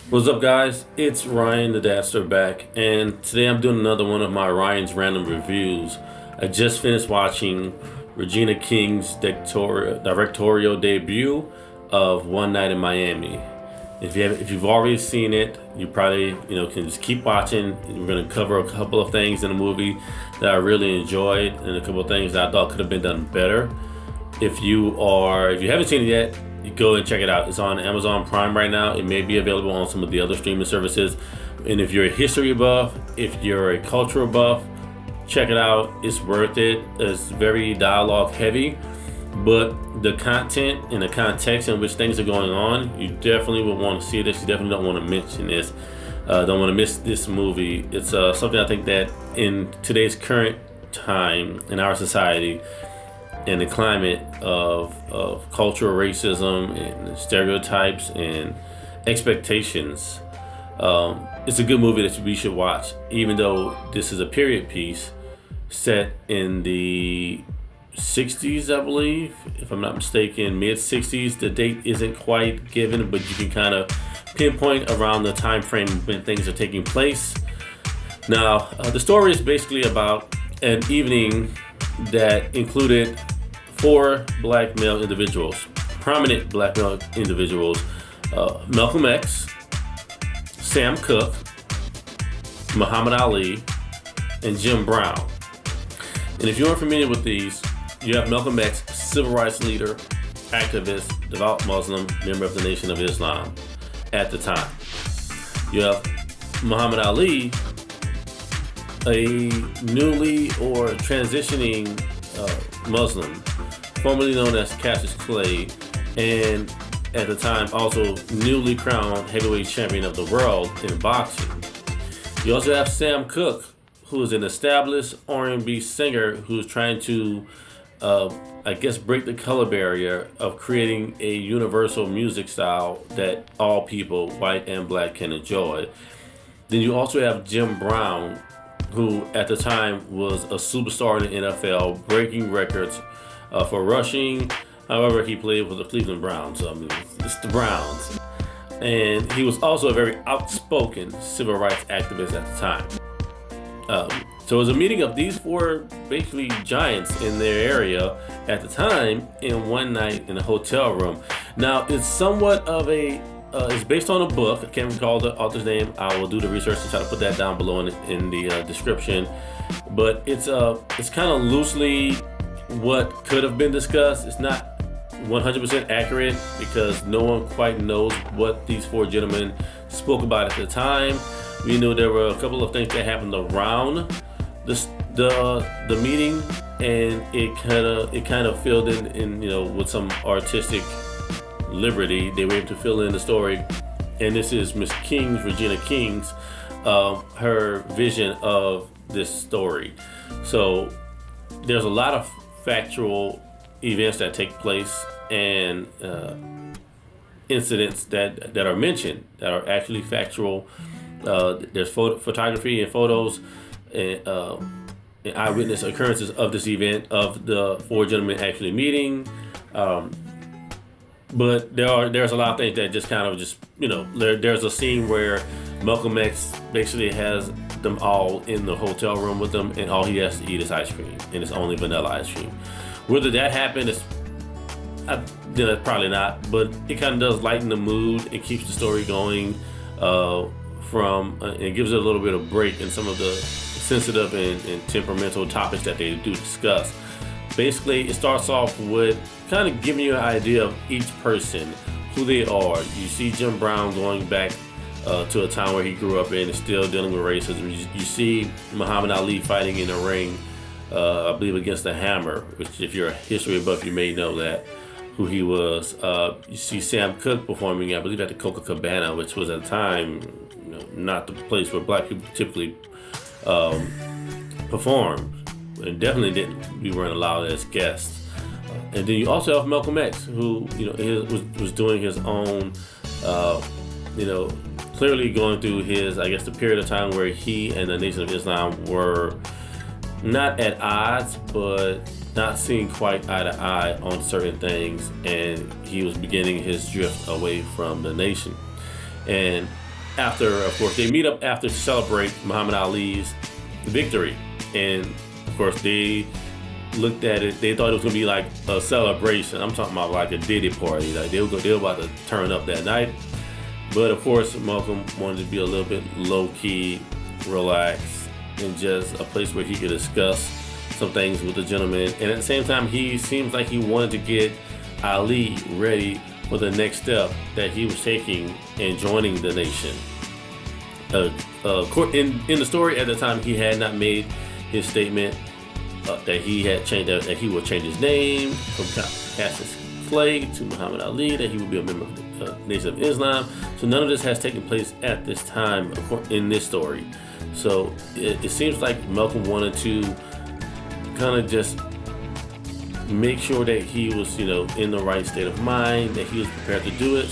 What's up, guys? It's Ryan the Dadster back, and today I'm doing another one of my Ryan's Random Reviews. I just finished watching Regina King's directorial debut of One Night in Miami. If you've already seen it, you probably can just keep watching. We're going to cover a couple of things in the movie that I really enjoyed, and a couple of things that I thought could have been done better. If you haven't seen it yet, you go and check it out. It's on Amazon Prime right now. It may be available on some of the other streaming services. And if you're a history buff, if you're a cultural buff, check it out. It's worth it. It's very dialogue heavy, but the content and the context in which things are going on, you definitely will want to see this. You definitely don't want to mention this. Don't want to miss this movie. It's something I think that in today's current time in our society, in the climate of cultural racism and stereotypes and expectations, it's a good movie that we should watch. Even though this is a period piece set in the 60s, I believe, if I'm not mistaken, mid 60s. The date isn't quite given, but you can kind of pinpoint around the time frame when things are taking place. Now, the story is basically about an evening that included four black male individuals, prominent black male individuals: Malcolm X, Sam Cooke, Muhammad Ali, and Jim Brown. And if you aren't familiar with these, you have Malcolm X, civil rights leader, activist, devout Muslim, member of the Nation of Islam at the time. You have Muhammad Ali, a newly or transitioning Muslim, formerly known as Cassius Clay, and at the time also newly crowned heavyweight champion of the world in boxing. You also have Sam Cooke, who is an established R&B singer who's trying to, break the color barrier of creating a universal music style that all people, white and black, can enjoy. Then you also have Jim Brown, who at the time was a superstar in the NFL, breaking records for rushing. However, he played for the Cleveland Browns, so it's the Browns. And he was also a very outspoken civil rights activist at the time. So it was a meeting of these four basically giants in their area at the time in one night in a hotel room. Now, it's somewhat of it's based on a book. I can't recall the author's name. I will do the research and try to put that down below in the description. But it's kind of loosely what could have been discussed. It's not 100% accurate because no one quite knows what these four gentlemen spoke about at the time. We knew there were a couple of things that happened around the meeting, and it kind of filled in with some artistic liberty. They were able to fill in the story, and this is Miss King's, Regina King's, her vision of this story. So there's a lot of factual events that take place and incidents that are mentioned that are actually factual. There's photography and photos and eyewitness occurrences of this event, of the four gentlemen actually meeting. But there's a lot of things that just kind of there's a scene where Malcolm X basically has them all in the hotel room with them, and all he has to eat is ice cream, and it's only vanilla ice cream. Whether that happened is probably not, but it kind of does lighten the mood. It keeps the story going it gives it a little bit of break in some of the sensitive and temperamental topics that they do discuss. Basically, it starts off with kind of giving you an idea of each person, who they are. You see Jim Brown going back to a town where he grew up in and still dealing with racism. You see Muhammad Ali fighting in a ring, I believe against the Hammer, which if you're a history buff, you may know that, who he was. You see Sam Cooke performing, I believe, at the Cabana, which was at the time not the place where black people typically performed, and definitely we weren't allowed as guests. And then you also have Malcolm X, who was doing his own, clearly going through the period of time where he and the Nation of Islam were not at odds, but not seeing quite eye to eye on certain things, and he was beginning his drift away from the nation. And after, of course, they meet up after to celebrate Muhammad Ali's victory. And, of course, they looked at it, they thought it was going to be like a celebration. I'm talking about like a Diddy party. Like they were about to turn up that night. But, of course, Malcolm wanted to be a little bit low-key, relaxed, and just a place where he could discuss some things with the gentleman. And at the same time, he seems like he wanted to get Ali ready for the next step that he was taking in joining the nation. In the story at the time, he had not made his statement that he had changed, that he would change his name from Cassius Clay to Muhammad Ali, that he would be a member of the Nation of Islam. So none of this has taken place at this time in this story. So it seems like Malcolm wanted to kind of just make sure that he was, in the right state of mind, that he was prepared to do it.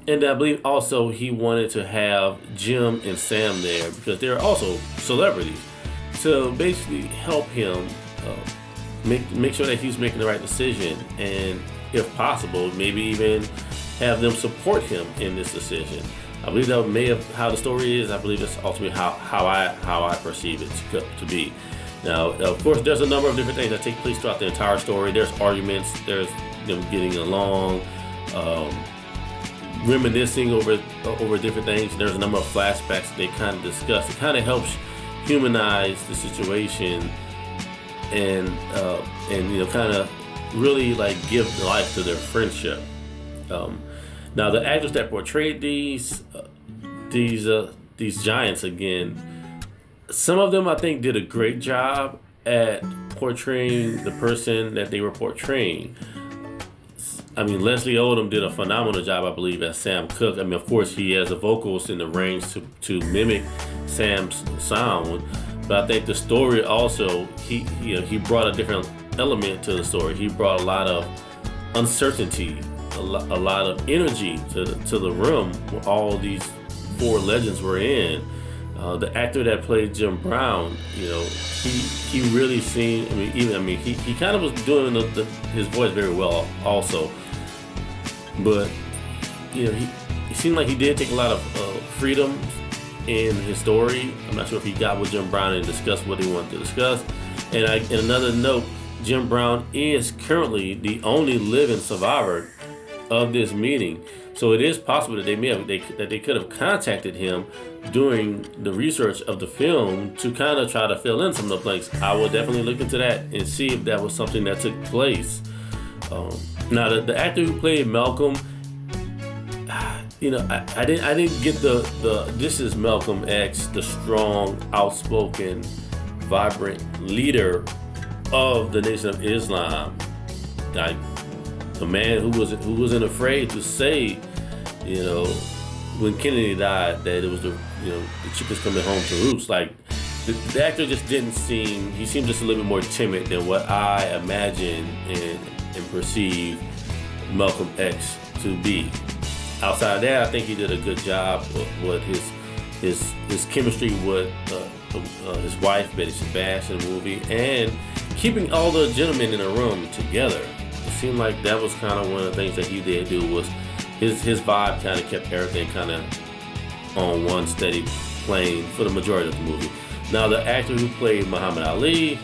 And I believe also he wanted to have Jim and Sam there because they're also celebrities to basically help him make sure that he's making the right decision, and if possible, maybe even have them support him in this decision. I believe that may have how the story is. I believe it's ultimately how I perceive it to be. Now, of course, there's a number of different things that take place throughout the entire story. There's arguments. There's them getting along, reminiscing over different things. There's a number of flashbacks that they kind of discuss. It kind of helps humanize the situation and kind of really like give life to their friendship. Now, the actors that portrayed these giants again, some of them I think did a great job at portraying the person that they were portraying. I mean, Leslie Odom did a phenomenal job, I believe, as Sam Cooke. I mean, of course, he has the vocals in the range to mimic Sam's sound, but I think the story also, he brought a different element to the story. He brought a lot of uncertainty, a lot of energy to the room where all these four legends were in. The actor that played Jim Brown, he really seemed. He kind of was doing his voice very well also, but he seemed like he did take a lot of freedom in his story. I'm not sure if he got with Jim Brown and discussed what he wanted to discuss. And another note, Jim Brown is currently the only living survivor of this meeting. So it is possible that they could have contacted him during the research of the film to kind of try to fill in some of the blanks. I will definitely look into that and see if that was something that took place. Now, the actor who played Malcolm, I didn't get the this is Malcolm X, the strong, outspoken, vibrant leader of the Nation of Islam, like the man who wasn't afraid to say, when Kennedy died, that it was the chickens coming home to roost. Like the actor just didn't seem. He seemed just a little bit more timid than what I imagined and perceived Malcolm X to be. Outside of that, I think he did a good job with his chemistry with his wife Betty Sebastian in the movie, and keeping all the gentlemen in a room together. It seemed like that was kind of one of the things that he did do, was his vibe kind of kept everything kind of on one steady plane for the majority of the movie. Now, the actor who played Muhammad Ali,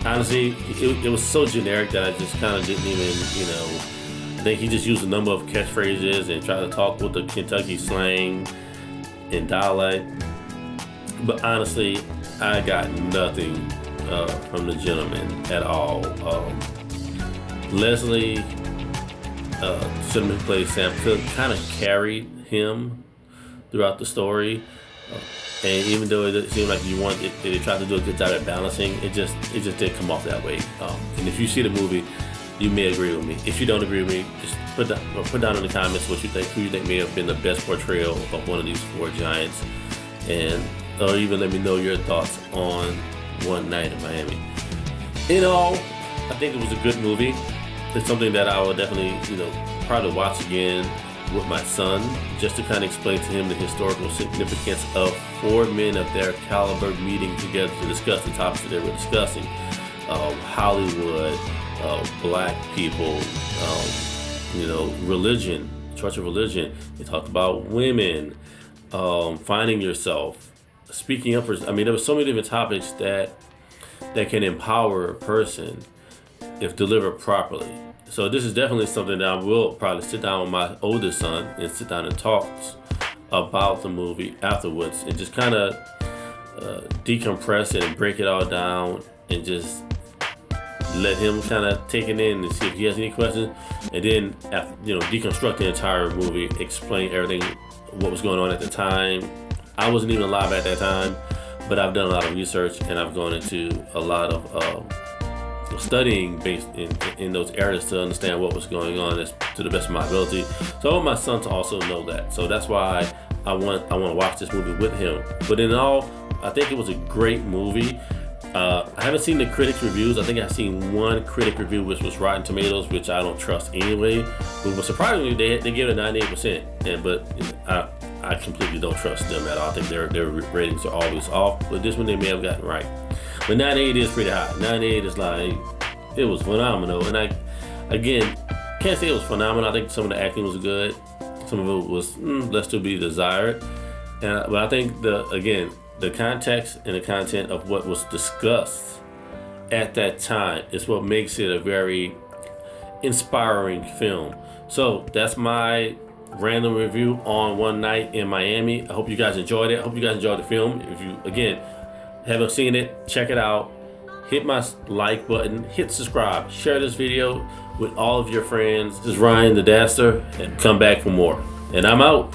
honestly, it was so generic that I just kind of didn't even, I think he just used a number of catchphrases and tried to talk with the Kentucky slang and dialect. But honestly, I got nothing from the gentleman at all. Leslie, gentleman who played Sam Cooke, kind of carried him throughout the story. And even though it seemed like they tried to do a good job at balancing, it just didn't come off that way. And if you see the movie, you may agree with me. If you don't agree with me, just put down in the comments what you think, who you think may have been the best portrayal of one of these four giants, or even let me know your thoughts on One Night in Miami. In all, I think it was a good movie. It's something that I would definitely, probably watch again with my son, just to kind of explain to him the historical significance of four men of their caliber meeting together to discuss the topics that they were discussing. Hollywood, black people, religion, trust your religion. It talked about women, finding yourself, speaking up for. I mean, there were so many different topics that can empower a person if delivered properly. So this is definitely something that I will probably sit down with my oldest son and sit down and talk about the movie afterwards, and just kind of decompress it and break it all down, and just let him kind of take it in and see if he has any questions, and then after, deconstruct the entire movie, explain everything, what was going on at the time. I wasn't even alive at that time, but I've done a lot of research, and I've gone into a lot of studying based in those areas to understand what was going on to the best of my ability. So I want my son to also know that. So that's why I want to watch this movie with him. But in all, I think it was a great movie. I haven't seen the critics' reviews. I think I've seen one critic review, which was Rotten Tomatoes, which I don't trust anyway. But surprisingly, they give it a 98%. But I completely don't trust them at all. I think their ratings are always off. But this one they may have gotten right. But 98 is pretty high. 98 is like, it was phenomenal. And I, again, can't say it was phenomenal. I think some of the acting was good. Some of it was less to be desired. But I think the context and the content of what was discussed at that time is what makes it a very inspiring film. So that's my random review on One Night in Miami. I hope you guys enjoyed it. I hope you guys enjoyed the film. If you, again, haven't seen it, check it out. Hit my like button, hit subscribe, share this video with all of your friends. This is Ryan the Daster, and come back for more. And I'm out.